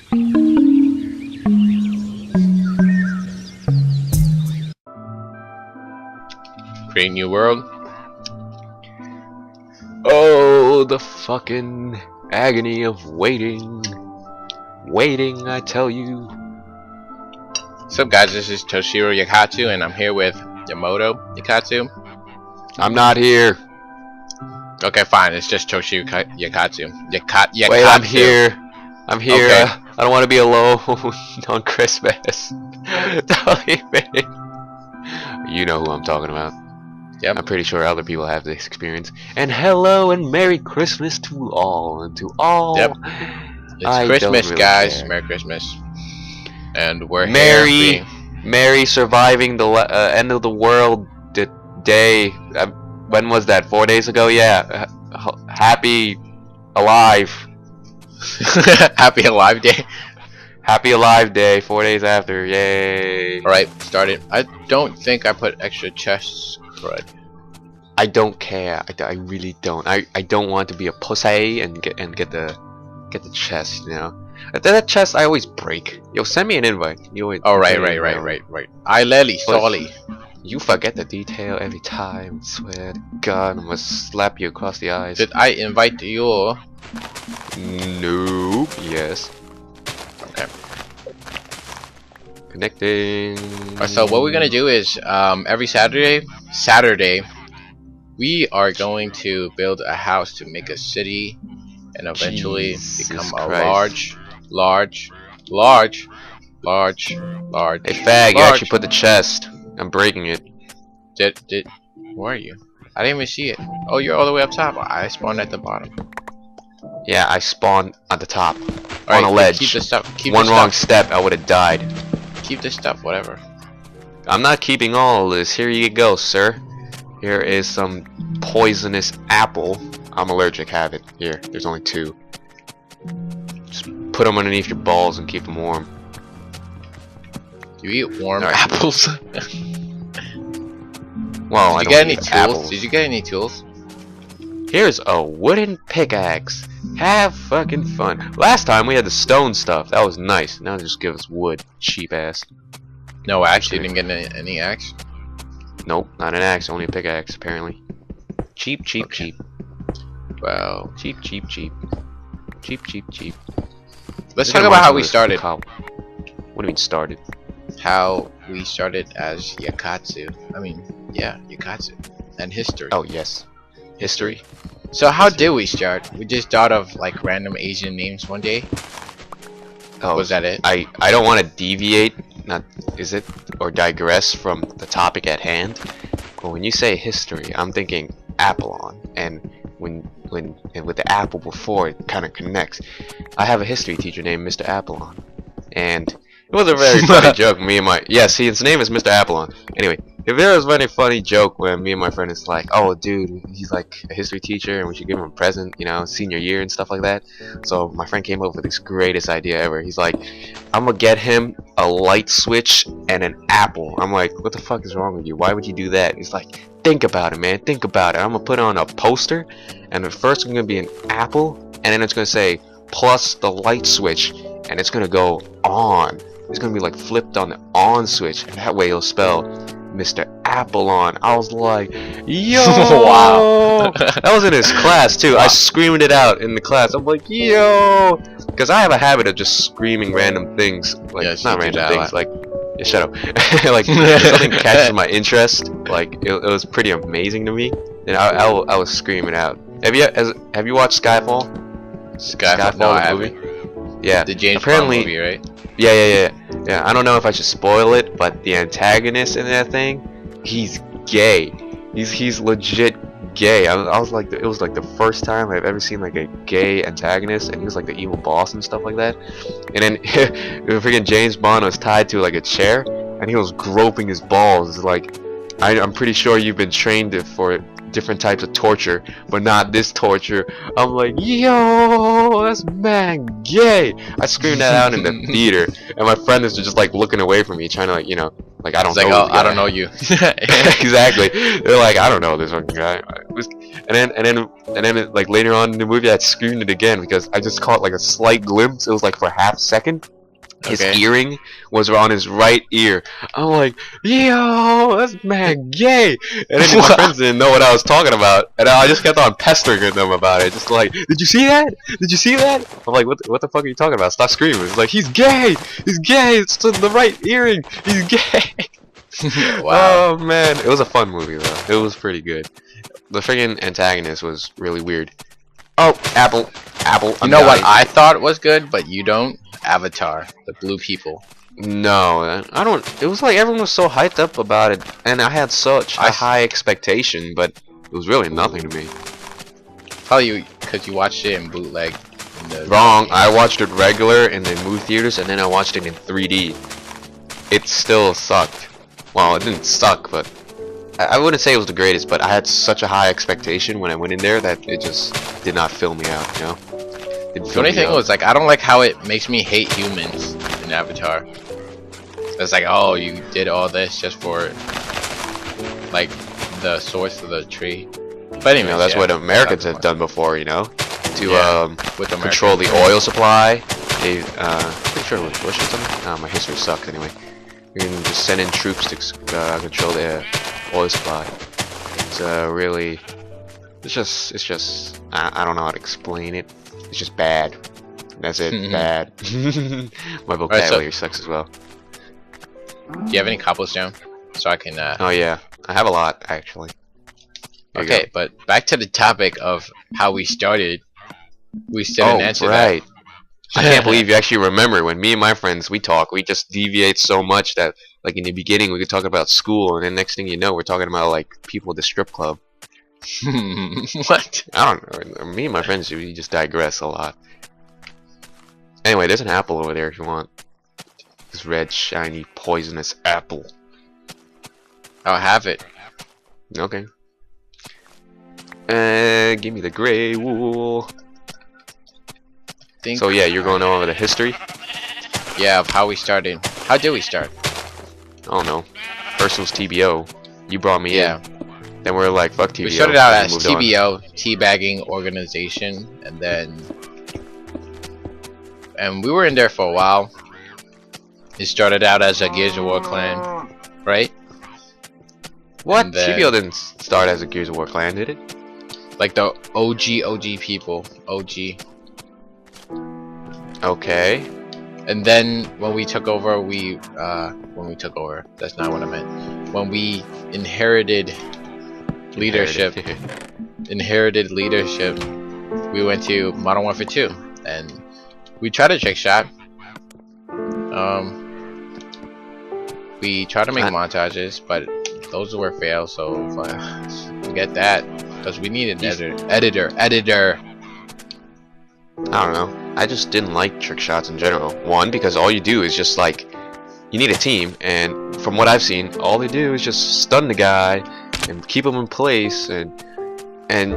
Create new world. Oh, the fucking agony of waiting. Waiting, I tell you. What's up, guys? This is Toshiro Yakatzu, and I'm here with Yamoto Yakatzu. I'm not here. Okay, fine. It's just Toshiro Yakatzu. Yakatzu. Wait, I'm here. I'm here. Okay. I don't want to be alone on Christmas. Don't even. You know who I'm talking about. Yep. I'm pretty sure other people have this experience. And hello and Merry Christmas to all. And to all. Yep. It's Christmas, really, guys. Care. Merry Christmas. And we're here. Merry surviving the end of the world day. When was that? 4 days ago? Yeah. Happy alive. Happy alive day. Happy alive day. 4 days after. Yay. Alright, started. I don't think I put extra chests. Crud. I don't care. I really don't. I don't want to be a pussy and get the chest. You know. That chest I always break. Yo, send me an invite. You always. Oh right. I lely sorry. You forget the detail every time. I swear to God, I'm gonna slap you across the eyes. Did I invite you? Nope. Yes. Okay. Connecting. So what we're gonna do is every Saturday, we are going to build a house to make a city, and eventually become a large. Hey fag, you actually put the chest. I'm breaking it. Where are you? I didn't even see it. Oh, you're all the way up top. I spawned at the bottom. Yeah, I spawned at the top. All on a ledge. Keep the stuff. Keep One the wrong stuff. step, I would have died. Keep this stuff, whatever. I'm not keeping all of this. Here you go, sir. Here is some poisonous apple. I'm allergic. Have it. Here. There's only 2. Just put them underneath your balls and keep them warm. You eat warm apples? Well, Did you get any tools? Apples. Did you get any tools? Here's a wooden pickaxe. Have fucking fun. Last time we had the stone stuff. That was nice. Now just give us wood. Cheap ass. No, I actually didn't get any axe. Nope, not an axe. Only a pickaxe, apparently. Cheap. Well, cheap. Let's talk about how we started. What do you mean started? How we started as Yakatzu. I mean, yeah, Yakatzu. And history. Oh, yes. History. So how did we start? We just thought of like random Asian names one day. Oh, was that it? I don't want to deviate, or digress from the topic at hand. But when you say history, I'm thinking Apollon, and and with the apple before, it kind of connects. I have a history teacher named Mr. Apollon, and it was a very funny joke. See, his name is Mr. Apollon. Anyway, if there was any funny joke when me and my friend is like, oh dude, he's like a history teacher and we should give him a present, you know, senior year and stuff like that. So my friend came up with this greatest idea ever. He's like, I'm gonna get him a light switch and an apple. I'm like, what the fuck is wrong with you? Why would you do that? And he's like, think about it, man, think about it. I'm gonna put on a poster, and the first one's gonna be an apple, and then it's gonna say plus the light switch, and it's gonna go on. It's gonna be like flipped on the on switch, and that way it'll spell Mr. Apollon. I was like, yo! Wow. That was in his class too. I screamed it out in the class. I'm like, yo! Because I have a habit of just screaming random things. Like, yeah, not random things, like, yeah, shut up. Like, if something catches my interest, like, it was pretty amazing to me, and I was screaming out. Have you watched Skyfall? Skyfall? No, I haven't. Yeah. The James Bond movie, right? Yeah. I don't know if I should spoil it, but the antagonist in that thing, he's gay. He's legit gay. I was like, it was like the first time I've ever seen like a gay antagonist, and he was like the evil boss and stuff like that. And then freaking James Bond was tied to like a chair, and he was groping his balls. Like, I'm pretty sure you've been trained for different types of torture, but not this torture. I'm like, yo, that's man gay. I screamed that out in the theater, and my friend is just like looking away from me, trying to like, you know, like I don't It's know. like, oh, this guy. I don't know you. Exactly. They're like, I don't know this fucking guy. And then like later on in the movie, I screamed it again because I just caught like a slight glimpse. It was like for half a second. His Okay. earring was on his right ear. I'm like, yo, that's man gay. And then my friends didn't know what I was talking about, and I just kept on pestering them about it. Just like, did you see that? Did you see that? I'm like, what the fuck are you talking about? Stop screaming. It's like, he's gay. He's gay. It's to the right earring. He's gay. Wow. Oh man, it was a fun movie though. It was pretty good. The friggin' antagonist was really weird. Oh, Apple. You I'm know what dying. I thought was good, but you don't? Avatar, the blue people. No, I don't. It was like everyone was so hyped up about it, and I had such a high expectation, but it was really nothing to me. Probably because you watched it in bootleg. Wrong. I watched it regular in the movie theaters, and then I watched it in 3D. It still sucked. Well, it didn't suck, but I wouldn't say it was the greatest. But I had such a high expectation when I went in there that it just did not fill me out. You know. The only thing was like I don't like how it makes me hate humans in Avatar. It's like, oh, you did all this just for like the source of the tree. But anyway, you know, that's what Americans have done before, you know, to with control the oil supply. They pretty sure it was Bush or something. My history sucks anyway. You can just send in troops to control the oil supply. It's really, it's just I don't know how to explain it. It's just bad. That's it. Bad. My vocabulary sucks as well. Do you have any cobblestone? So I can. Oh yeah, I have a lot actually. Okay, but back to the topic of how we started. We still didn't answer right. that. I can't believe you actually remember when me and my friends we talk. We just deviate so much that like in the beginning we could talk about school, and then next thing you know we're talking about like people at the strip club. What? I don't know. Me and my friends, we just digress a lot. Anyway, there's an apple over there if you want. This red, shiny, poisonous apple. I'll have it. Okay. Give me the gray wool. So yeah, you're going over the history? Yeah, of how we started. How did we start? I don't know. First was TBO. You brought me in. Then we were like, fuck TBO. We started out as TBO, teabagging organization, and then we were in there for a while. It started out as a Gears of War clan, right? What? TBO didn't start as a Gears of War clan, did it? Like the OG people, OG. Okay. And then when we took over, that's not what I meant. When we inherited leadership, we went to Modern Warfare 2, and we tried a trick shot. We tried to make montages, but those were fails, so forget that. Because we need an editor. I don't know. I just didn't like trick shots in general. One, because all you do is just like, you need a team, and from what I've seen, all they do is just stun the guy and keep him in place, and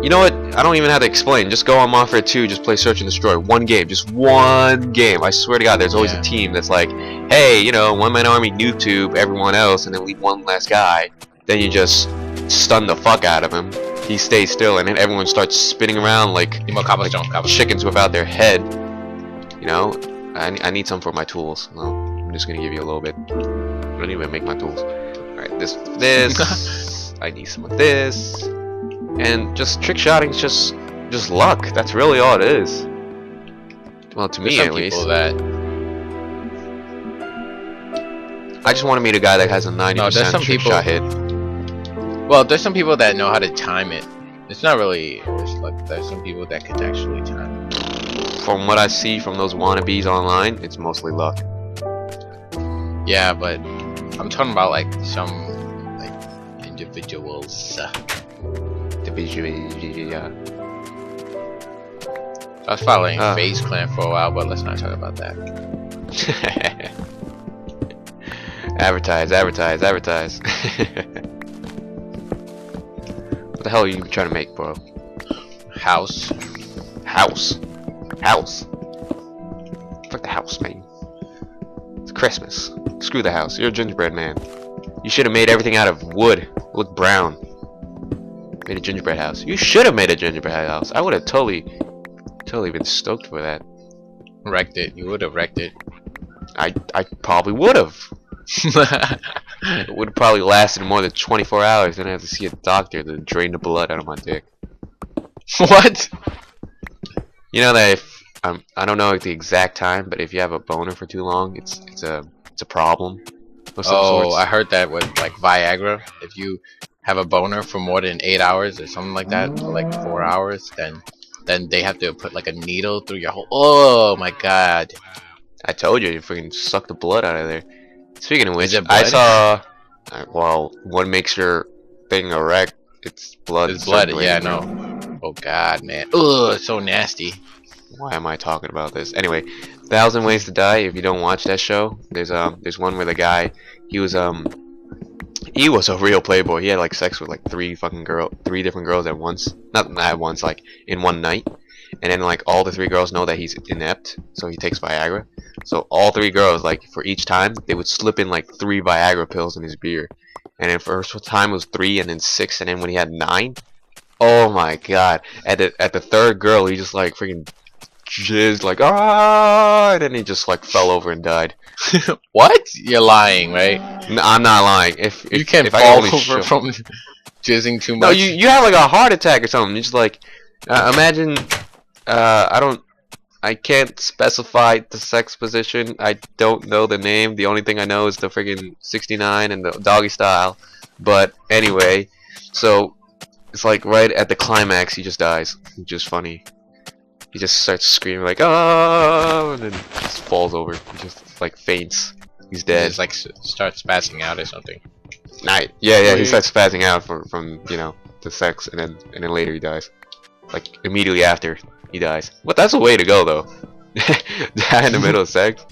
you know what? I don't even have to explain. Just go on Modern Warfare 2, just play Search and Destroy. One game, just one game. I swear to God, there's always a team that's like, hey, you know, one-man army noob tube everyone else, and then leave one last guy. Then you just stun the fuck out of him. He stays still, and then everyone starts spinning around like chickens without their head. You know, I need some for my tools. Well, I'm just gonna give you a little bit. I don't even make my tools. Alright, this. I need some of this. And just trick shotting is just luck. That's really all it is. Well, to me at least. I just want to meet a guy that has a 90% trick shot hit. Well, there's some people that know how to time it. It's not really. There's some people that can actually time it. From what I see from those wannabes online, it's mostly luck. Yeah, but I'm talking about like some like individuals. Yeah. I was following FaZe Clan for a while, but let's not talk about that. Advertise. hell are you trying to make, bro? House. House. House. Fuck the house, man. It's Christmas. Screw the house. You're a gingerbread man. You should have made everything out of wood. Look brown. Made a gingerbread house. You should have made a gingerbread house. I would have totally been stoked for that. Wrecked it. You would have wrecked it. I probably would have. It would have probably lasted more than 24 hours. Then I have to see a doctor to drain the blood out of my dick. What? You know that if I don't know the exact time, but if you have a boner for too long, it's a problem of some sorts. I heard that with like Viagra. If you have a boner for more than 8 hours or something like that, or like 4 hours, then they have to put like a needle through your whole. Oh my god! I told you, you freaking suck the blood out of there. Speaking of which, Is it I blood? saw. Well, what makes your thing erect? It's blood. It's blood. circulating. Yeah, no. Oh god, man. Ugh, it's so nasty. Why am I talking about this? Anyway, 1,000 Ways to Die. If you don't watch that show, there's one where the guy he was a real playboy. He had like sex with like three different girls at once. Not at once, like in one night. And then like all the 3 girls know that he's inept, so he takes Viagra. So all 3 girls, like for each time, they would slip in like 3 Viagra pills in his beer. And then first time was 3, and then 6, and then when he had 9, oh my god! At the 3rd girl, he just like freaking jizzed like and then he just like fell over and died. What? You're lying, right? No, I'm not lying. If You can't if I fall only over show- from jizzing too No, much. you have like a heart attack or something. You just like imagine. I can't specify the sex position. I don't know the name. The only thing I know is the friggin' 69 and the doggy style. But anyway, so it's like right at the climax, he just dies. It's just funny. He just starts screaming like "oh!" and then just falls over. He just like faints. He's dead. Just like starts spazzing out or something. Yeah. He starts spazzing out from you know the sex, and then later he dies. Like immediately after he dies. What? That's a way to go though. Die in the middle of sex.